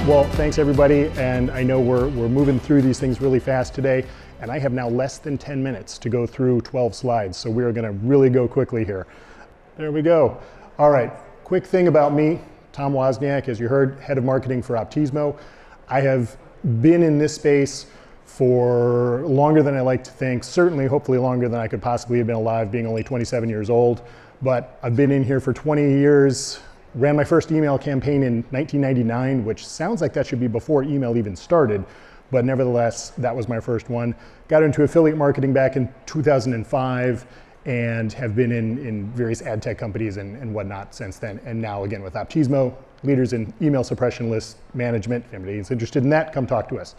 Well, thanks everybody, and I know we're moving through these things really fast today, and I have now less than 10 minutes to go through 12 slides, so we're gonna really go quickly here. There we go. All right, quick thing about me, Tom Wozniak, as you heard, head of marketing for Optizmo. I have been in this space for longer than I like to think, certainly hopefully longer than I could possibly have been alive, being only 27 years old, but I've been in here for 20 years. Ran my first email campaign in 1999, which sounds like that should be before email even started, but nevertheless, that was my first one. Got into affiliate marketing back in 2005 and have been in various ad tech companies and whatnot since then. And now again with Optizmo, leaders in email suppression list management. If anybody is interested in that, come talk to us.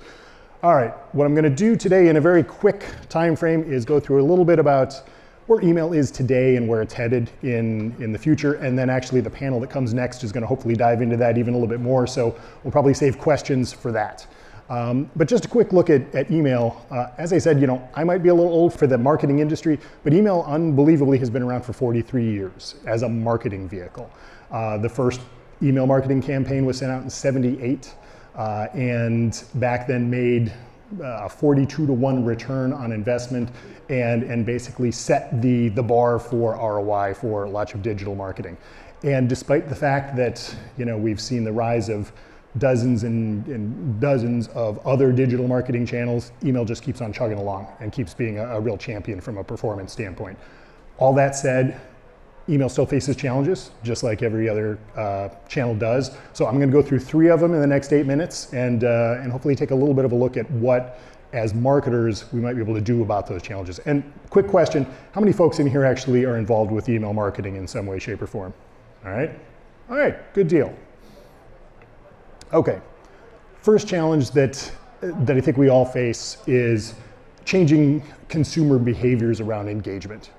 All right, what I'm gonna do today in a very quick time frame is go through a little bit about where email is today and where it's headed in the future. And then actually the panel that comes next is gonna hopefully dive into that even a little bit more. So we'll probably save questions for that. But just a quick look at email. As I said, I might be a little old for the marketing industry, but email unbelievably has been around for 43 years as a marketing vehicle. The first email marketing campaign was sent out in '78 and back then made a 42-to-1 return on investment and basically set the bar for ROI for lots of digital marketing. And despite the fact that we've seen the rise of dozens and dozens of other digital marketing channels, email just keeps on chugging along and keeps being a real champion from a performance standpoint. All that said, email still faces challenges, just like every other channel does. So I'm gonna go through 3 of them in the next 8 minutes and hopefully take a little bit of a look at what, as marketers, we might be able to do about those challenges. And quick question, how many folks in here actually are involved with email marketing in some way, shape, or form? All right, good deal. Okay, first challenge that I think we all face is changing consumer behaviors around engagement.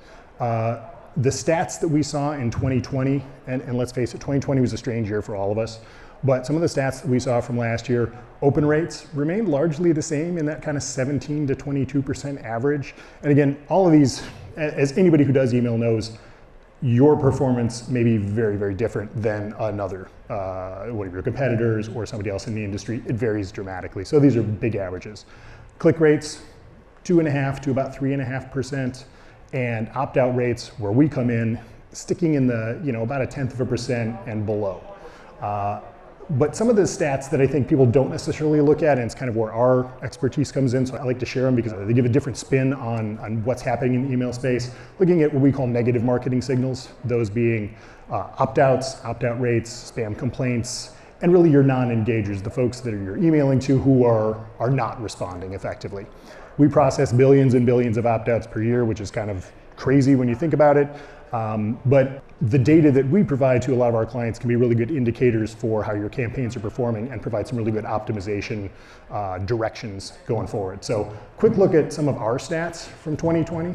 The stats that we saw in 2020, and let's face it, 2020 was a strange year for all of us, but some of the stats that we saw from last year, open rates remained largely the same in that kind of 17 to 22% average. And again, all of these, as anybody who does email knows, your performance may be very, very different than another, one of your competitors or somebody else in the industry. It varies dramatically. So these are big averages. Click rates, 2.5 to about 3.5%. And opt-out rates, where we come in, sticking in the, about 1/10% and below. But some of the stats that I think people don't necessarily look at, and it's kind of where our expertise comes in, so I like to share them because they give a different spin on what's happening in the email space. Looking at what we call negative marketing signals, those being opt-outs, opt-out rates, spam complaints, and really your non-engagers, the folks that you're emailing to who are not responding effectively. We process billions and billions of opt-outs per year, which is kind of crazy when you think about it. But the data that we provide to a lot of our clients can be really good indicators for how your campaigns are performing and provide some really good optimization directions going forward. So quick look at some of our stats from 2020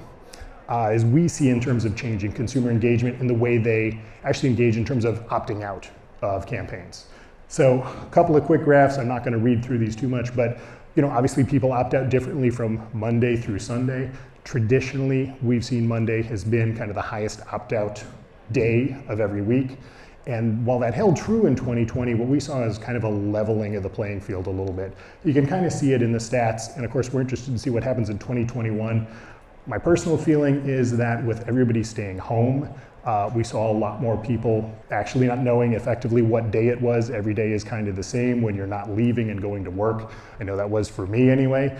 as we see in terms of changing consumer engagement and the way they actually engage in terms of opting out of campaigns. So a couple of quick graphs. I'm not going to read through these too much, but obviously people opt out differently from Monday through Sunday. Traditionally, we've seen Monday has been kind of the highest opt-out day of every week. And while that held true in 2020, what we saw is kind of a leveling of the playing field a little bit. You can kind of see it in the stats. And of course, we're interested to see what happens in 2021. My personal feeling is that with everybody staying home, we saw a lot more people actually not knowing effectively what day it was. Every day is kind of the same when you're not leaving and going to work. I know that was for me anyway.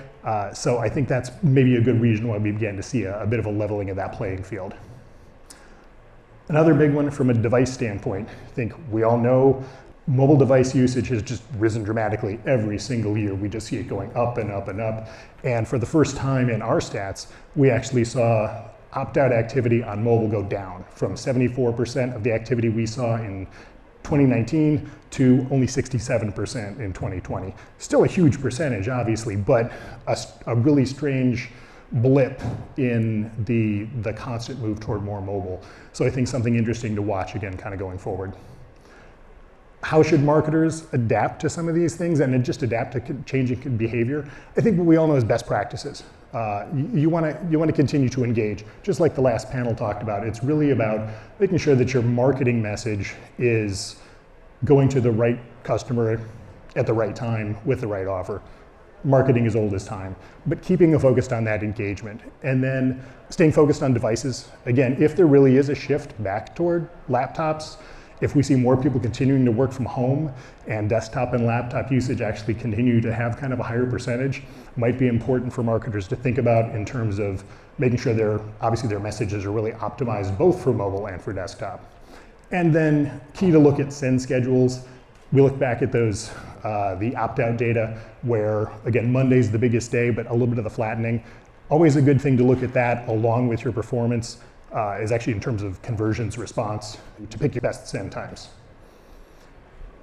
So I think that's maybe a good reason why we began to see a bit of a leveling of that playing field. Another big one from a device standpoint, I think we all know mobile device usage has just risen dramatically every single year. We just see it going up and up and up. And for the first time in our stats, we actually saw opt-out activity on mobile go down from 74% of the activity we saw in 2019 to only 67% in 2020. Still a huge percentage, obviously, but a really strange blip in the constant move toward more mobile. So I think something interesting to watch again, kind of going forward. How should marketers adapt to some of these things and just adapt to changing behavior? I think what we all know is best practices. You want to continue to engage, just like the last panel talked about. It's really about making sure that your marketing message is going to the right customer at the right time with the right offer. Marketing is old as time, but keeping focused on that engagement and then staying focused on devices. Again, if there really is a shift back toward laptops, if we see more people continuing to work from home and desktop and laptop usage actually continue to have kind of a higher percentage, might be important for marketers to think about in terms of making sure obviously their messages are really optimized both for mobile and for desktop. And then key to look at send schedules. We look back at those, the opt-out data where, again, Monday's the biggest day, but a little bit of the flattening. Always a good thing to look at that along with your performance is actually in terms of conversions response to pick your best send times.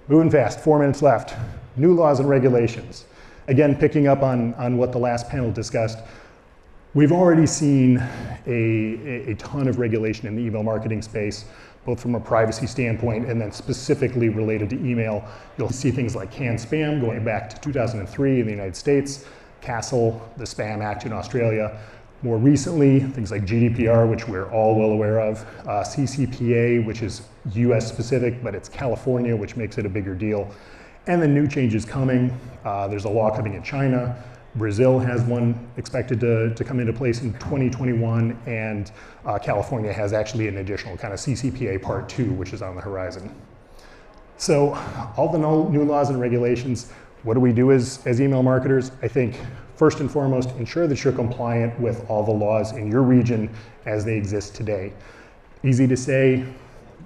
Moving fast, 4 minutes left. New laws and regulations. Again, picking up on what the last panel discussed, we've already seen a ton of regulation in the email marketing space, both from a privacy standpoint and then specifically related to email. You'll see things like canned spam going back to 2003 in the United States, CASL, the Spam Act in Australia. More recently, things like GDPR, which we're all well aware of, CCPA, which is US specific, but it's California, which makes it a bigger deal. And then new changes coming. There's a law coming in China. Brazil has one expected to come into place in 2021, and California has actually an additional kind of CCPA Part 2, which is on the horizon. So all the new laws and regulations, what do we do as email marketers? I think first and foremost, ensure that you're compliant with all the laws in your region as they exist today. Easy to say,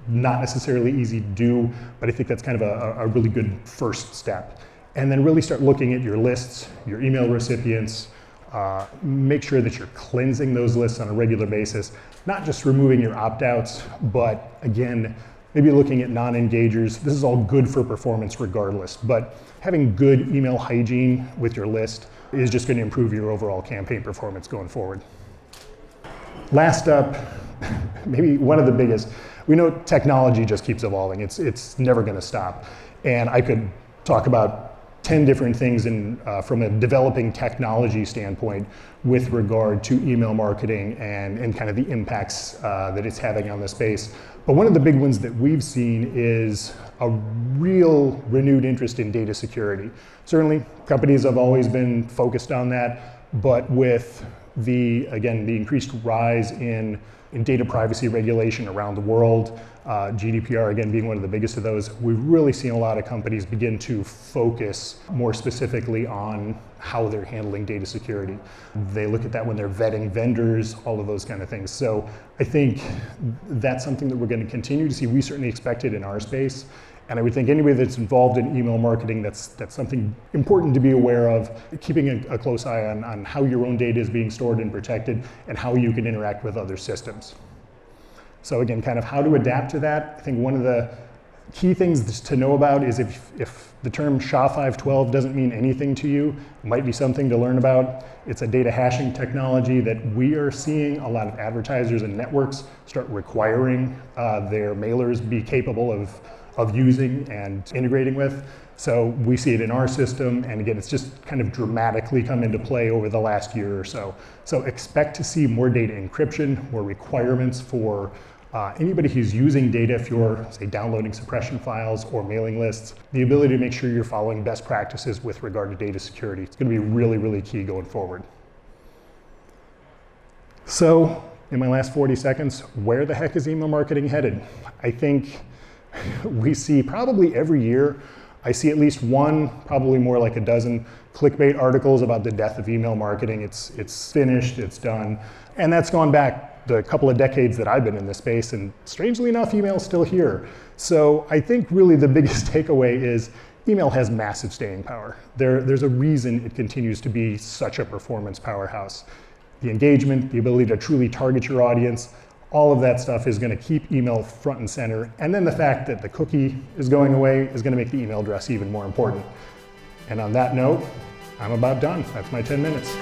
not necessarily easy to do, but I think that's kind of a really good first step. And then really start looking at your lists, your email recipients, make sure that you're cleansing those lists on a regular basis, not just removing your opt-outs, but again, maybe looking at non-engagers. This is all good for performance regardless, but having good email hygiene with your list is just going to improve your overall campaign performance going forward. Last up, maybe one of the biggest, we know technology just keeps evolving. It's never going to stop. And I could talk about 10 different things from a developing technology standpoint with regard to email marketing and kind of the impacts that it's having on the space. But one of the big ones that we've seen is a real renewed interest in data security. Certainly, companies have always been focused on that, but with the increased rise in data privacy regulation around the world, GDPR again being one of the biggest of those, we've really seen a lot of companies begin to focus more specifically on how they're handling data security. They look at that when they're vetting vendors, all of those kind of things. So I think that's something that we're going to continue to see. We certainly expect it in our space. And I would think anybody that's involved in email marketing, that's something important to be aware of, keeping a close eye on how your own data is being stored and protected and how you can interact with other systems. So again, kind of how to adapt to that. I think one of the key things to know about is if the term SHA-512 doesn't mean anything to you, it might be something to learn about. It's a data hashing technology that we are seeing a lot of advertisers and networks start requiring their mailers be capable of using and integrating with. So we see it in our system, and again, it's just kind of dramatically come into play over the last year or so. So expect to see more data encryption, more requirements for anybody who's using data, if you're, say, downloading suppression files or mailing lists, the ability to make sure you're following best practices with regard to data security. It's going to be really, really key going forward. So in my last 40 seconds, where the heck is email marketing headed? I think we see probably every year, I see at least one, probably more like a dozen clickbait articles about the death of email marketing. It's finished, it's done. And that's gone back the couple of decades that I've been in this space, and strangely enough, email's still here. So I think really the biggest takeaway is email has massive staying power. There's a reason it continues to be such a performance powerhouse. The engagement, the ability to truly target your audience, all of that stuff is going to keep email front and center. And then the fact that the cookie is going away is going to make the email address even more important. And on that note, I'm about done. That's my 10 minutes.